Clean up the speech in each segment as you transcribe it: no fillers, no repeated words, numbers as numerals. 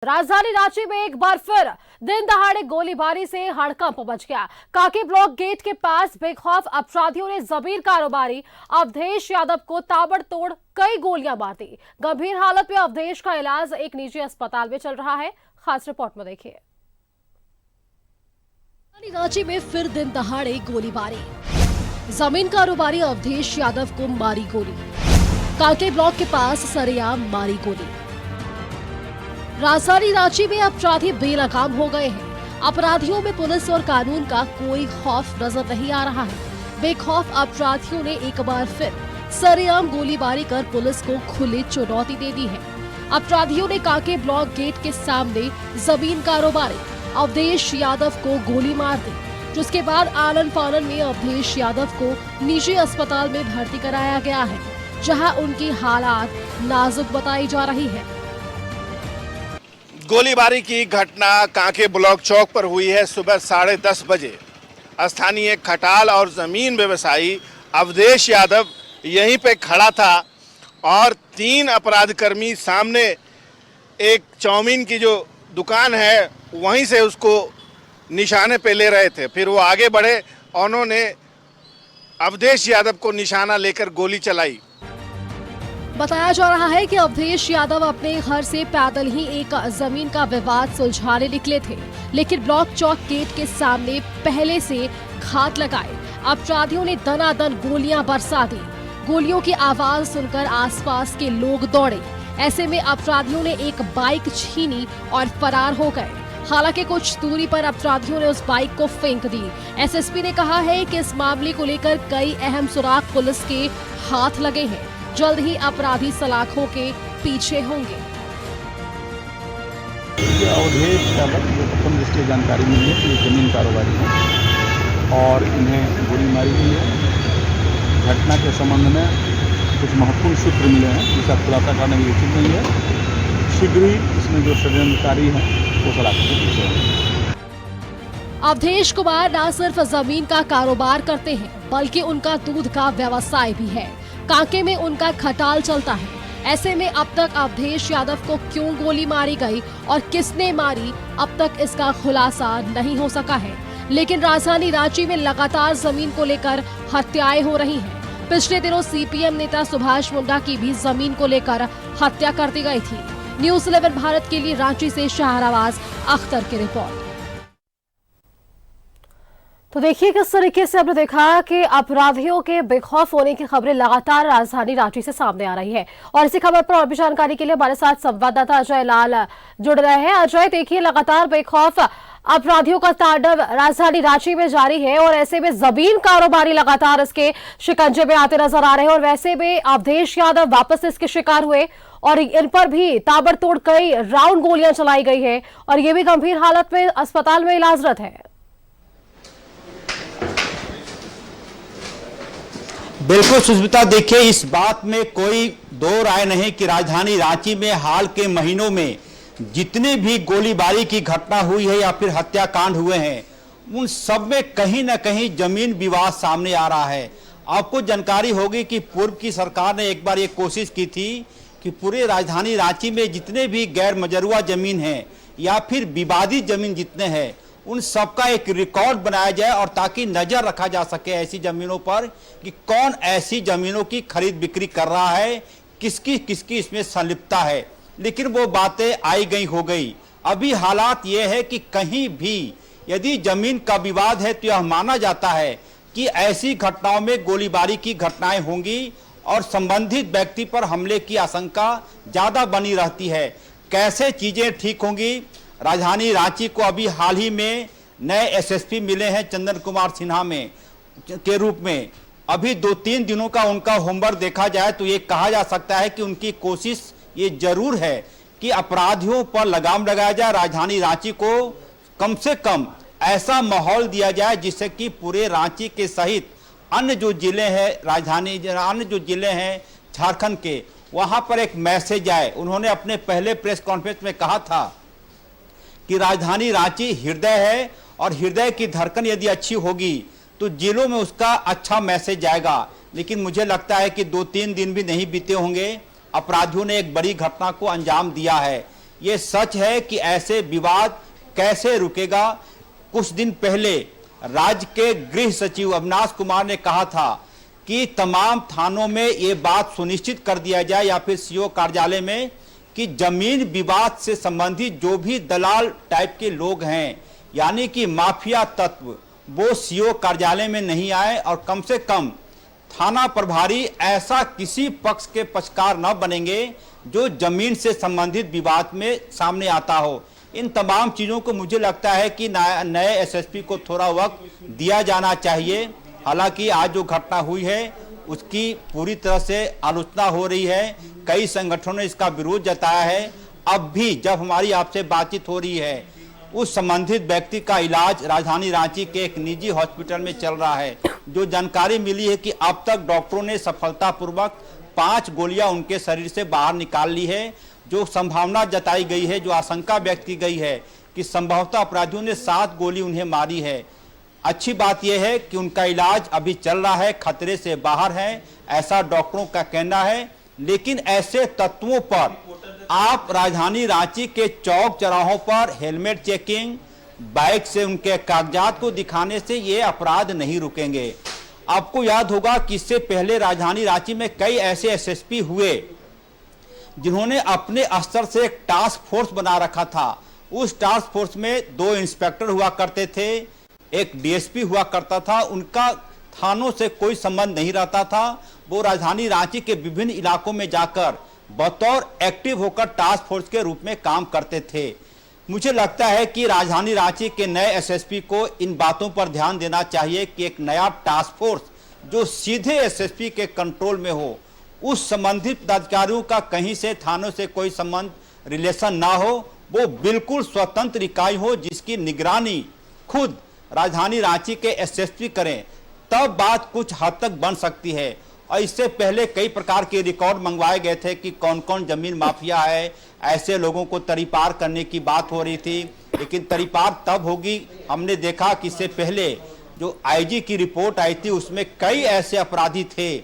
राजधानी रांची में एक बार फिर दिन दहाड़े गोलीबारी से हड़कंप मच गया। काकी ब्लॉक गेट के पास बेखौफ अपराधियों ने जमीन कारोबारी अवधेश यादव को ताबड़तोड़ कई गोलियां मार दी। गंभीर हालत में अवधेश का इलाज एक निजी अस्पताल में चल रहा है। खास रिपोर्ट में देखिए। रांची में फिर दिन दहाड़े गोलीबारी, जमीन कारोबारी अवधेश यादव को मारी गोली। काके ब्लॉक के पास सरेआम मारी गोली। राजधानी रांची में अपराधी बेलगाम हो गए हैं। अपराधियों में पुलिस और कानून का कोई खौफ नजर नहीं आ रहा है। बेखौफ अपराधियों ने एक बार फिर सरेआम गोलीबारी कर पुलिस को खुली चुनौती दे दी है। अपराधियों ने काके ब्लॉक गेट के सामने जमीन कारोबारी अवधेश यादव को गोली मार दी, जिसके बाद आनन फानन में अवधेश यादव को निजी अस्पताल में भर्ती कराया गया है, जहां उनकी हालात नाजुक बताई जा रही है। गोलीबारी की घटना कांके ब्लॉक चौक पर हुई है। सुबह 10:30 बजे स्थानीय खटाल और जमीन व्यवसायी अवधेश यादव यहीं पे खड़ा था और 3 अपराधकर्मी सामने एक चाउमीन की जो दुकान है वहीं से उसको निशाने पे ले रहे थे। फिर वो आगे बढ़े और उन्होंने अवधेश यादव को निशाना लेकर गोली चलाई। बताया जा रहा है कि अवधेश यादव अपने घर से पैदल ही एक जमीन का विवाद सुलझाने निकले थे, लेकिन ब्लॉक चौक गेट के सामने पहले से घात लगाए अपराधियों ने दनादन गोलियां बरसा दी। गोलियों की आवाज सुनकर आसपास के लोग दौड़े। ऐसे में अपराधियों ने एक बाइक छीनी और फरार हो गए। हालांकि कुछ दूरी पर अपराधियों ने उस बाइक को फेंक दी। एसएसपी ने कहा है कि इस मामले को लेकर कई अहम सुराग पुलिस के हाथ लगे हैं। जल्द ही अपराधी सलाखों के पीछे होंगे। अवधेश यादव जो प्रथम दृष्टया जानकारी मिली है कि जमीन कारोबारी है और इन्हें गोली मारी गई है। घटना के संबंध में कुछ महत्वपूर्ण सूत्र मिले हैं जिसका खुलासा करने की उचित नहीं है। शीघ्र ही इसमें जो षड्यंत्रकारी हैं वो सलाखों के पीछे होंगे। अवधेश कुमार न सिर्फ जमीन का कारोबार करते हैं, बल्कि उनका दूध का व्यवसाय भी है। कांके में उनका खटाल चलता है। ऐसे में अब तक अवधेश यादव को क्यों गोली मारी गई और किसने मारी, अब तक इसका खुलासा नहीं हो सका है। लेकिन राजधानी रांची में लगातार जमीन को लेकर हत्याएं हो रही हैं। पिछले दिनों सीपीएम नेता सुभाष मुंडा की भी जमीन को लेकर हत्या कर दी गई थी। न्यूज़ 11 भारत के लिए रांची से शाहनवाज अख्तर की रिपोर्ट। तो देखिए किस तरीके से आपने देखा कि अपराधियों के बेखौफ होने की खबरें लगातार राजधानी रांची से सामने आ रही है। और इसी खबर पर और भी जानकारी के लिए हमारे साथ संवाददाता अजय लाल जुड़ रहे हैं। अजय, देखिए लगातार बेखौफ अपराधियों का तांडव राजधानी रांची में जारी है और ऐसे में जमीन कारोबारी लगातार इसके शिकंजे में आते नजर आ रहे हैं। और वैसे में अवधेश यादव वापस इसके शिकार हुए और इन पर भी ताबड़तोड़ कई राउंड गोलियां चलाई गई है और ये भी गंभीर हालत में अस्पताल में इलाजरत है। बिल्कुल सुष्मिता, देखिए इस बात में कोई दो राय नहीं कि राजधानी रांची में हाल के महीनों में जितने भी गोलीबारी की घटना हुई है या फिर हत्याकांड हुए हैं, उन सब में कहीं ना कहीं जमीन विवाद सामने आ रहा है। आपको जानकारी होगी कि पूर्व की सरकार ने एक बार ये कोशिश की थी कि पूरे राजधानी रांची में जितने भी गैर मजरूआ जमीन है या फिर विवादित जमीन जितने हैं, उन सबका एक रिकॉर्ड बनाया जाए और ताकि नजर रखा जा सके ऐसी जमीनों पर कि कौन ऐसी जमीनों की खरीद बिक्री कर रहा है, किसकी किसकी इसमें संलिप्तता है। लेकिन वो बातें आई गई हो गई। अभी हालात ये है कि कहीं भी यदि जमीन का विवाद है तो यह माना जाता है कि ऐसी घटनाओं में गोलीबारी की घटनाएं होंगी और संबंधित व्यक्ति पर हमले की आशंका ज्यादा बनी रहती है। कैसे चीजें ठीक होंगी, राजधानी रांची को अभी हाल ही में नए एसएसपी मिले हैं चंदन कुमार सिन्हा में के रूप में। अभी 2-3 दिनों का उनका होमवर्क देखा जाए तो ये कहा जा सकता है कि उनकी कोशिश ये जरूर है कि अपराधियों पर लगाम लगाया जाए। राजधानी रांची को कम से कम ऐसा माहौल दिया जाए जिससे कि पूरे रांची के सहित अन्य जो जिले हैं अन्य जो जिले हैं झारखंड के, वहां पर एक मैसेज आए। उन्होंने अपने पहले प्रेस कॉन्फ्रेंस में कहा था कि राजधानी रांची हृदय है और हृदय की धड़कन यदि अच्छी होगी तो जिलों में उसका अच्छा मैसेज जाएगा। लेकिन मुझे लगता है कि 2-3 दिन भी नहीं बीते होंगे, अपराधियों ने एक बड़ी घटना को अंजाम दिया है। ये सच है कि ऐसे विवाद कैसे रुकेगा। कुछ दिन पहले राज्य के गृह सचिव अविनाश कुमार ने कहा था कि तमाम थानों में ये बात सुनिश्चित कर दिया जाए या फिर सीओ कार्यालय में कि जमीन विवाद से संबंधित जो भी दलाल टाइप के लोग हैं, यानी कि माफिया तत्व, वो सीओ कार्यालय में नहीं आए और कम से कम थाना प्रभारी ऐसा किसी पक्ष के पक्षकार न बनेंगे जो जमीन से संबंधित विवाद में सामने आता हो। इन तमाम चीज़ों को मुझे लगता है कि नए एसएसपी को थोड़ा वक्त दिया जाना चाहिए। हालांकि आज जो घटना हुई है उसकी पूरी तरह से आलोचना हो रही है, कई संगठनों ने इसका विरोध जताया है। अब भी जब हमारी आपसे बातचीत हो रही है, उस संबंधित व्यक्ति का इलाज राजधानी रांची के एक निजी हॉस्पिटल में चल रहा है। जो जानकारी मिली है कि अब तक डॉक्टरों ने सफलतापूर्वक 5 गोलियां उनके शरीर से बाहर निकाल ली है। जो संभावना जताई गई है, जो आशंका व्यक्त की गई है कि संभवतः अपराधियों ने 7 गोली उन्हें मारी है। अच्छी बात यह है कि उनका इलाज अभी चल रहा है, खतरे से बाहर है, ऐसा डॉक्टरों का कहना है। लेकिन ऐसे तत्वों पर आप राजधानी रांची के चौक चौराहों पर हेलमेट चेकिंग, बाइक से उनके कागजात को दिखाने से ये अपराध नहीं रुकेंगे। आपको याद होगा कि इससे पहले राजधानी रांची में कई ऐसे एसएसपी हुए जिन्होंने अपने स्तर से एक टास्क फोर्स बना रखा था। उस टास्क फोर्स में 2 इंस्पेक्टर हुआ करते थे, एक डीएसपी हुआ करता था। उनका थानों से कोई संबंध नहीं रहता था। वो राजधानी रांची के विभिन्न इलाकों में जाकर बतौर एक्टिव होकर टास्क फोर्स के रूप में काम करते थे। मुझे लगता है कि राजधानी रांची के नए एसएसपी को इन बातों पर ध्यान देना चाहिए कि एक नया टास्क फोर्स जो सीधे एसएसपी के कंट्रोल में हो, उस संबंधित अधिकारियों का कहीं से थानों से कोई संबंध रिलेशन ना हो, वो बिल्कुल स्वतंत्र इकाई हो जिसकी निगरानी खुद राजधानी रांची के एसएसपी करें, तब बात कुछ हद तक बन सकती है। और इससे पहले कई प्रकार के रिकॉर्ड मंगवाए गए थे कि कौन कौन जमीन माफिया है, ऐसे लोगों को तरीपार करने की बात हो रही थी। लेकिन तरीपार तब होगी, हमने देखा कि इससे पहले जो आईजी की रिपोर्ट आई थी उसमें कई ऐसे अपराधी थे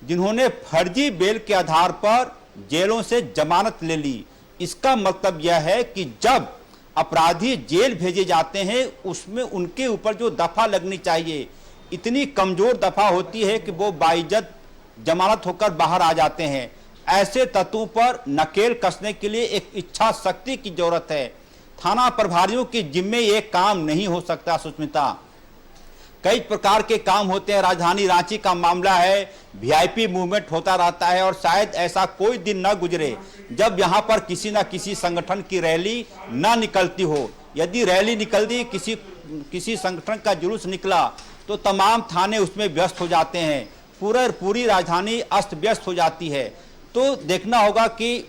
जिन्होंने फर्जी बेल के आधार पर जेलों से जमानत ले ली। इसका मतलब यह है कि जब अपराधी जेल भेजे जाते हैं उसमें उनके ऊपर जो दफा लगनी चाहिए इतनी कमजोर दफा होती है कि वो बाइज्जत जमानत होकर बाहर आ जाते हैं। ऐसे तत्वों पर नकेल कसने के लिए एक इच्छा शक्ति की जरूरत है। थाना प्रभारियों की जिम्मे ये काम नहीं हो सकता। सुष्मिता, कई प्रकार के काम होते हैं। राजधानी रांची का मामला है, वीआईपी मूवमेंट होता रहता है और शायद ऐसा कोई दिन न गुजरे जब यहाँ पर किसी न किसी संगठन की रैली न निकलती हो। यदि रैली निकलती, किसी संगठन का जुलूस निकला तो तमाम थाने उसमें व्यस्त हो जाते हैं, पूरी राजधानी अस्त व्यस्त हो जाती है। तो देखना होगा कि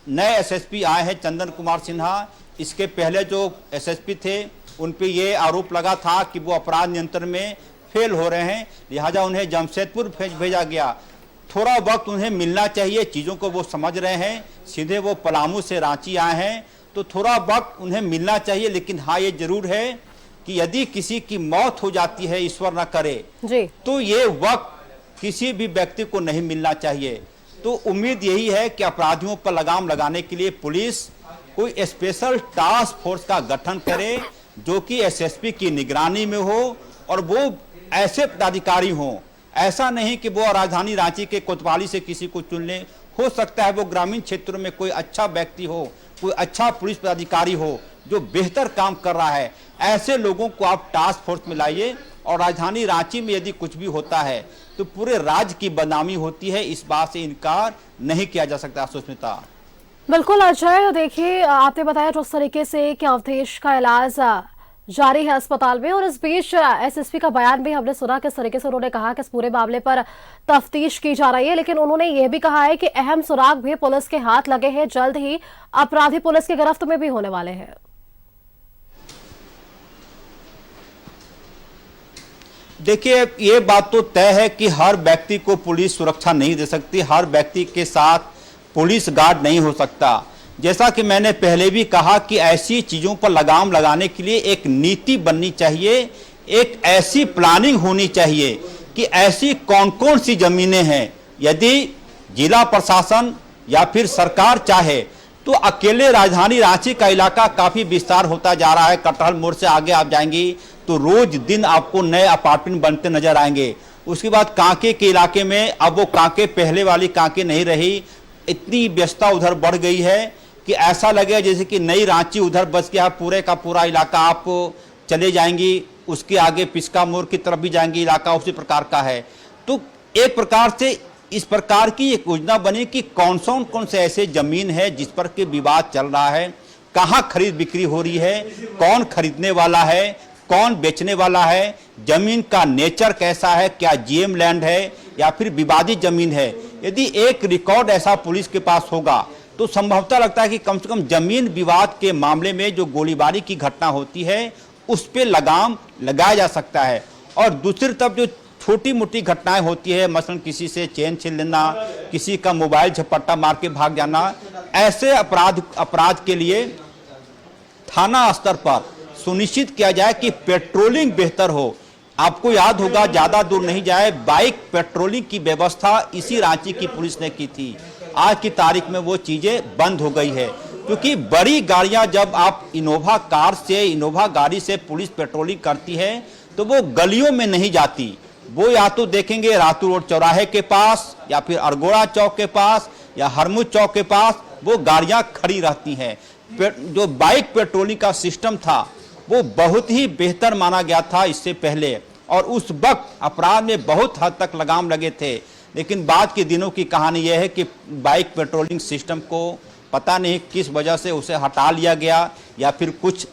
नए एसएसपी आए हैं चंदन कुमार सिन्हा, इसके पहले जो एसएसपी थे उन पे ये आरोप लगा था कि वो अपराध नियंत्रण में फेल हो रहे हैं, लिहाजा उन्हें जमशेदपुर भेजा गया। थोड़ा वक्त उन्हें मिलना चाहिए, चीज़ों को वो समझ रहे हैं। सीधे वो पलामू से रांची आए हैं तो थोड़ा वक्त उन्हें मिलना चाहिए। लेकिन हाँ, ये जरूर है कि यदि किसी की मौत हो जाती है, ईश्वर न करे जी, तो ये वक्त किसी भी व्यक्ति को नहीं मिलना चाहिए। तो उम्मीद यही है कि अपराधियों पर लगाम लगाने के लिए पुलिस कोई स्पेशल टास्क फोर्स का गठन करे जो कि एसएसपी की निगरानी में हो और वो ऐसे पदाधिकारी हों। ऐसा नहीं कि वो राजधानी रांची के कोतवाली से किसी को चुन ले। हो सकता है वो ग्रामीण क्षेत्रों में कोई अच्छा व्यक्ति हो, कोई अच्छा पुलिस पदाधिकारी हो जो बेहतर काम कर रहा है। ऐसे लोगों को आप टास्क फोर्स में लाइए। और राजधानी रांची में यदि कुछ भी होता है तो पूरे राज्य की बदनामी होती है, इस बात से इनकार नहीं किया जा सकता। सुष्मिता, बिल्कुल अजय, देखिए आपने बताया जिस तरीके से कि अवधेश का इलाज जारी है अस्पताल में, और इस बीच एसएसपी का बयान भी हमने सुना किस तरीके से उन्होंने कहा कि इस पूरे मामले पर तफ्तीश की जा रही है। लेकिन उन्होंने यह भी कहा है कि अहम सुराग भी पुलिस के हाथ लगे हैं, जल्द ही अपराधी पुलिस की गिरफ्त में भी होने वाले हैं। देखिए, ये बात तो तय है कि हर व्यक्ति को पुलिस सुरक्षा नहीं दे सकती, हर व्यक्ति के साथ पुलिस गार्ड नहीं हो सकता। जैसा कि मैंने पहले भी कहा कि ऐसी चीज़ों पर लगाम लगाने के लिए एक नीति बननी चाहिए, एक ऐसी प्लानिंग होनी चाहिए कि ऐसी कौन कौन सी ज़मीनें हैं, यदि जिला प्रशासन या फिर सरकार चाहे तो अकेले राजधानी रांची का इलाका काफी विस्तार होता जा रहा है। कटहल मोड़ से आगे आप जाएंगी तो रोज दिन आपको नए अपार्टमेंट बनते नजर आएंगे। उसके बाद कांके के इलाके में अब वो कांके पहले वाली कांके नहीं रही, इतनी व्यस्तता उधर बढ़ गई है कि ऐसा लगेगा जैसे कि नई रांची उधर बस गया। पूरे का पूरा इलाका आप चले जाएंगी, उसके आगे पिस्का मोड़ की तरफ भी जाएंगी, इलाका उसी प्रकार का है। तो एक प्रकार से इस प्रकार की एक योजना बनी कि कौन से ऐसे जमीन है जिस पर के विवाद चल रहा है, कहाँ खरीद बिक्री हो रही है, कौन खरीदने वाला है, कौन बेचने वाला है, जमीन का नेचर कैसा है, क्या जीएम लैंड है या फिर विवादित जमीन है। यदि एक रिकॉर्ड ऐसा पुलिस के पास होगा तो संभवतः लगता है कि कम से कम जमीन विवाद के मामले में जो गोलीबारी की घटना होती है उस पर लगाम लगाया जा सकता है। और दूसरी तरफ जो छोटी मोटी घटनाएं होती है, मसलन किसी से चेन छीन लेना, किसी का मोबाइल झपट्टा मार के भाग जाना, ऐसे अपराध के लिए थाना स्तर पर सुनिश्चित किया जाए कि पेट्रोलिंग बेहतर हो। आपको याद होगा, ज्यादा दूर नहीं जाए, बाइक पेट्रोलिंग की व्यवस्था इसी रांची की पुलिस ने की थी। आज की तारीख में वो चीजें बंद हो गई है, क्योंकि बड़ी गाड़ियां जब आप इनोवा गाड़ी से पुलिस पेट्रोलिंग करती है तो वो गलियों में नहीं जाती, वो या तो देखेंगे रातू रोड चौराहे के पास या फिर अरगोड़ा चौक के पास या हरमुद चौक के पास वो गाड़ियां खड़ी रहती हैं। जो बाइक पेट्रोलिंग का सिस्टम था वो बहुत ही बेहतर माना गया था इससे पहले, और उस वक्त अपराध में बहुत हद तक लगाम लगे थे। लेकिन बाद के दिनों की कहानी यह है कि बाइक पेट्रोलिंग सिस्टम को पता नहीं किस वजह से उसे हटा लिया गया या फिर कुछ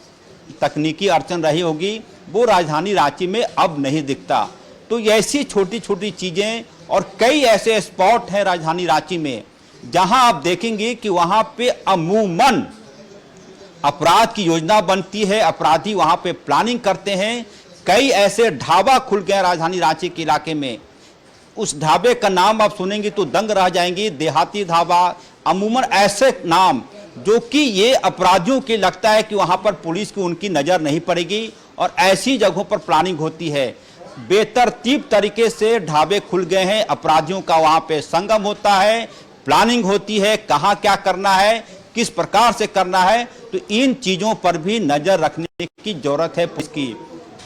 तकनीकी अड़चन रही होगी, वो राजधानी रांची में अब नहीं दिखता। तो ऐसी छोटी छोटी चीज़ें और कई ऐसे स्पॉट हैं राजधानी रांची में जहां आप देखेंगे कि वहां पे अमूमन अपराध की योजना बनती है, अपराधी वहां पे प्लानिंग करते हैं। कई ऐसे ढाबा खुल गए राजधानी रांची के इलाके में, उस ढाबे का नाम आप सुनेंगे तो दंग रह जाएंगी, देहाती ढाबा, अमूमन ऐसे नाम जो कि ये अपराधियों के लगता है कि वहां पर पुलिस की उनकी नज़र नहीं पड़ेगी, और ऐसी जगहों पर प्लानिंग होती है। बेतरतीब तरीके से ढाबे खुल गए हैं, अपराधियों का वहां पे संगम होता है, प्लानिंग होती है, कहां क्या करना है, किस प्रकार से करना है। तो इन चीजों पर भी नजर रखने की जरूरत है पुलिस की।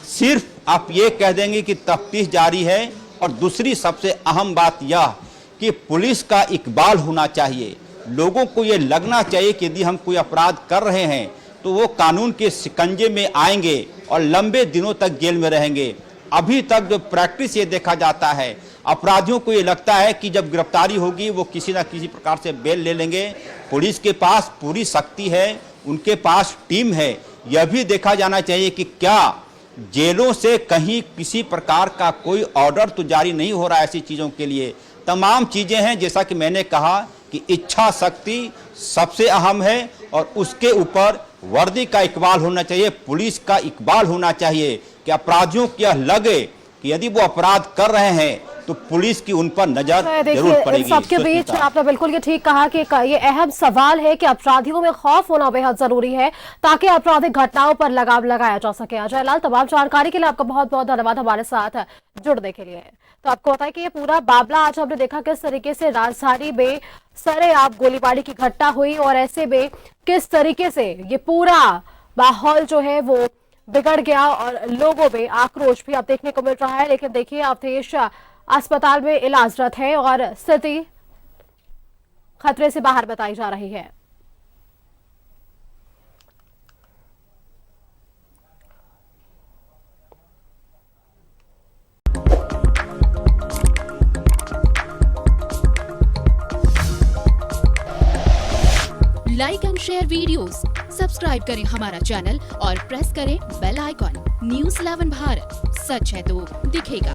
सिर्फ आप ये कह देंगे कि तफ्तीश जारी है, और दूसरी सबसे अहम बात यह कि पुलिस का इकबाल होना चाहिए। लोगों को ये लगना चाहिए कि यदि हम कोई अपराध कर रहे हैं तो वो कानून के शिकंजे में आएंगे और लंबे दिनों तक जेल में रहेंगे। अभी तक जो प्रैक्टिस ये देखा जाता है, अपराधियों को ये लगता है कि जब गिरफ्तारी होगी वो किसी न किसी प्रकार से बेल ले लेंगे। पुलिस के पास पूरी शक्ति है, उनके पास टीम है। यह भी देखा जाना चाहिए कि क्या जेलों से कहीं किसी प्रकार का कोई ऑर्डर तो जारी नहीं हो रहा है ऐसी चीज़ों के लिए। तमाम चीज़ें हैं, जैसा कि मैंने कहा कि इच्छा शक्ति सबसे अहम है, और उसके ऊपर वर्दी का इकबाल होना चाहिए, पुलिस का इकबाल होना चाहिए कि अपराधियों को यह लगे कि यदि वो अपराध कर रहे हैं तो पुलिस की उन पर नजर जरूर पड़ेगी। सबके बीच आपने बिल्कुल ये ठीक कहा कि ये अहम सवाल है कि अपराधियों में खौफ होना बेहद जरूरी है ताकि आपराधिक घटनाओं पर लगाम लगाया जा सके। अजय लाल, तमाम जानकारी के लिए आपका बहुत बहुत धन्यवाद हमारे साथ जुड़ने के लिए। तो आपको पता है कि ये पूरा मामला आज हमने देखा किस तरीके से राजधानी में सरेआम गोलीबारी की घटना हुई, और ऐसे में किस तरीके से ये पूरा माहौल जो है वो बिगड़ गया और लोगों में आक्रोश भी अब देखने को मिल रहा है। लेकिन देखिए, अवधेश अस्पताल में इलाजरत है और स्थिति खतरे से बाहर बताई जा रही है। Like and share videos, subscribe करें हमारा चैनल और प्रेस करें बेल आइकॉन। न्यूज़ 11 भारत, सच है तो दिखेगा।